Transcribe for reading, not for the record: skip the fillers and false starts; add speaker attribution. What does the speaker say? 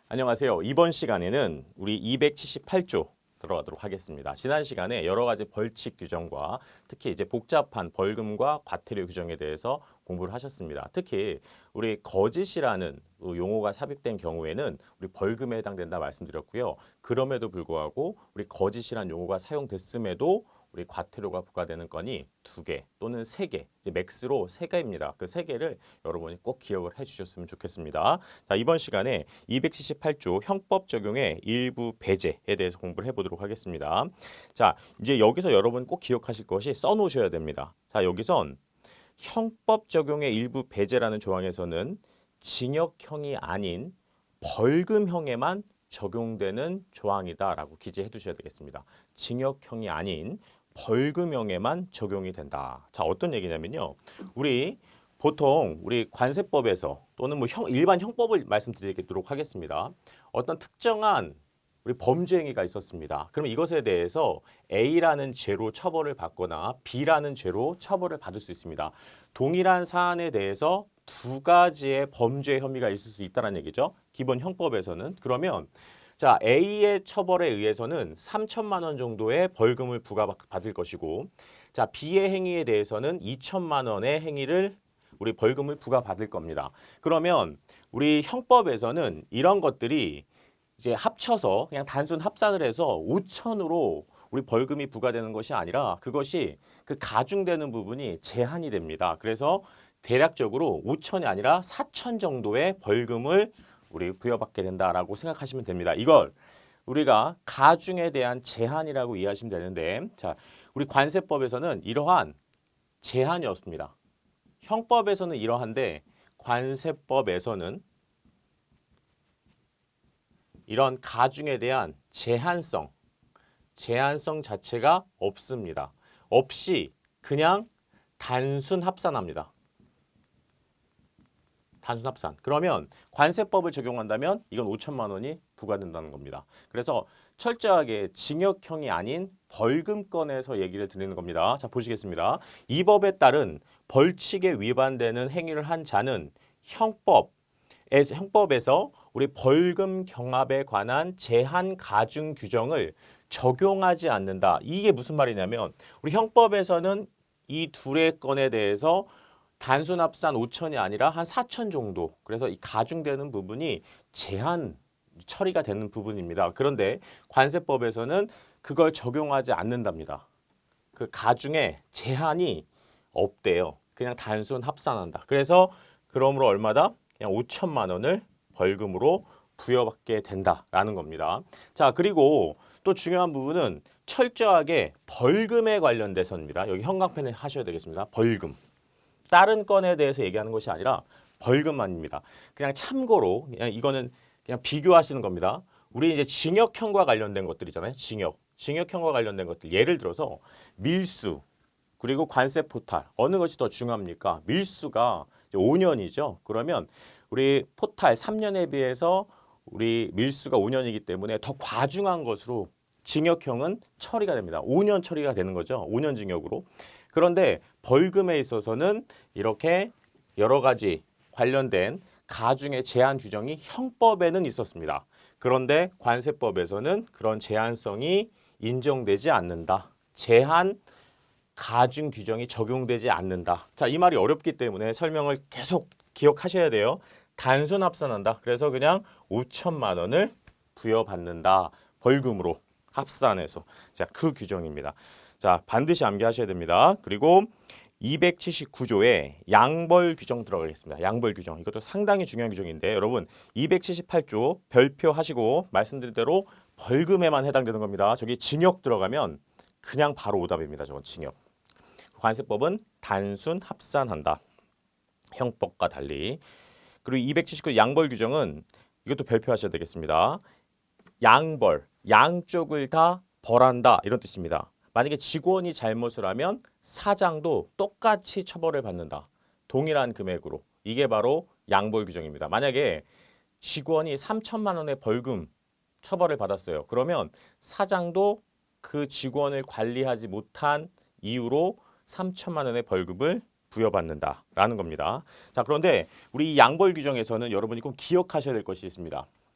Speaker 1: 안녕하세요. 이번 시간에는 우리 278조 들어가도록 하겠습니다. 지난 시간에 여러 가지 벌칙 규정과 특히 이제 복잡한 벌금과 과태료 규정에 대해서 공부를 하셨습니다. 특히 우리 거짓이라는 용어가 삽입된 경우에는 우리 벌금에 해당된다 말씀드렸고요. 그럼에도 불구하고 우리 거짓이라는 용어가 사용됐음에도 우리 과태료가 부과되는 건이 2개 또는 3개, 이제 맥스로 3개입니다. 그 3개를 여러분이 꼭 기억을 해주셨으면 좋겠습니다. 자, 이번 시간에 278조 형법 적용의 일부 배제에 대해서 공부를 해보도록 하겠습니다. 자, 이제 여기서 여러분 꼭 기억하실 것이 써놓으셔야 됩니다. 자, 여기선 형법 적용의 일부 배제라는 조항에서는 징역형이 아닌 벌금형에만 적용되는 조항이다라고 기재해 두셔야 되겠습니다. 징역형이 아닌 벌금형에만 적용이 된다. 자, 어떤 얘기냐면요. 우리 보통 우리 관세법에서 또는 뭐 일반 형법을 말씀드리도록 하겠습니다. 어떤 특정한 우리 범죄 행위가 있었습니다. 그러면 이것에 대해서 A라는 죄로 처벌을 받거나 B라는 죄로 처벌을 받을 수 있습니다. 동일한 사안에 대해서 2가지의 범죄 혐의가 있을 수 있다는 얘기죠. 기본 형법에서는. 그러면 자, A의 처벌에 의해서는 3천만 원 정도의 벌금을 부과받을 것이고, 자, B의 행위에 대해서는 2천만 원의 행위를 우리 벌금을 부과받을 겁니다. 그러면 우리 형법에서는 이런 것들이 이제 합쳐서 그냥 단순 합산을 해서 5천으로 우리 벌금이 부과되는 것이 아니라 그것이 그 가중되는 부분이 제한이 됩니다. 그래서 대략적으로 5천이 아니라 4천 정도의 벌금을 우리 부여받게 된다라고 생각하시면 됩니다. 이걸 우리가 가중에 대한 제한이라고 이해하시면 되는데, 자, 우리 관세법에서는 이러한 제한이 없습니다. 형법에서는 이러한데 관세법에서는 이런 가중에 대한 제한성 자체가 없습니다. 없이 그냥 단순 합산합니다. 단순 합산. 그러면 관세법을 적용한다면 이건 5천만 원이 부과된다는 겁니다. 그래서 철저하게 징역형이 아닌 벌금권에서 얘기를 드리는 겁니다. 자, 보시겠습니다. 이 법에 따른 벌칙에 위반되는 행위를 한 자는 형법에서 우리 벌금 경합에 관한 제한 가중 규정을 적용하지 않는다. 이게 무슨 말이냐면 우리 형법에서는 이 둘의 건에 대해서 단순 합산 5천이 아니라 한 4천 정도. 그래서 이 가중되는 부분이 제한 처리가 되는 부분입니다. 그런데 관세법에서는 그걸 적용하지 않는답니다. 그 가중에 제한이 없대요. 그냥 단순 합산한다. 그래서 그러므로 얼마다? 그냥 5천만 원을 벌금으로 부여받게 된다라는 겁니다. 자, 그리고 또 중요한 부분은 철저하게 벌금에 관련돼서입니다. 여기 형광펜에 하셔야 되겠습니다. 벌금. 다른 건에 대해서 얘기하는 것이 아니라 벌금만입니다. 그냥 참고로 그냥 이거는 그냥 비교하시는 겁니다. 우리 이제 징역형과 관련된 것들이잖아요. 징역형과 관련된 것들. 예를 들어서 밀수 그리고 관세 포탈 어느 것이 더 중요합니까? 밀수가 5년이죠. 그러면 우리 포탈 3년에 비해서 우리 밀수가 5년이기 때문에 더 과중한 것으로 징역형은 처리가 됩니다. 5년 처리가 되는 거죠. 5년 징역으로. 그런데 벌금에 있어서는 이렇게 여러 가지 관련된 가중의 제한 규정이 형법에는 있었습니다. 그런데 관세법에서는 그런 제한성이 인정되지 않는다. 제한 가중 규정이 적용되지 않는다. 자, 이 말이 어렵기 때문에 설명을 계속 기억하셔야 돼요. 단순 합산한다. 그래서 그냥 5천만 원을 부여받는다. 벌금으로 합산해서. 자, 그 규정입니다. 자, 반드시 암기하셔야 됩니다. 그리고 279조에 양벌 규정 들어가겠습니다. 양벌 규정. 이것도 상당히 중요한 규정인데 여러분 278조 별표하시고 말씀드린 대로 벌금에만 해당되는 겁니다. 저기 징역 들어가면 그냥 바로 오답입니다. 저건 징역. 관세법은 단순 합산한다. 형법과 달리. 그리고 279 양벌 규정은 이것도 별표하셔야 되겠습니다. 양벌, 양쪽을 다 벌한다 이런 뜻입니다. 만약에 직원이 잘못을 하면 사장도 똑같이 처벌을 받는다. 동일한 금액으로. 이게 바로 양벌 규정입니다. 만약에 직원이 3천만 원의 벌금 처벌을 받았어요. 그러면 사장도 그 직원을 관리하지 못한 이유로 3천만 원의 벌금을 부여받는다라는 겁니다. 자, 그런데 우리 이 양벌 규정에서는 여러분이 꼭 기억하셔야 될 것이 있습니다.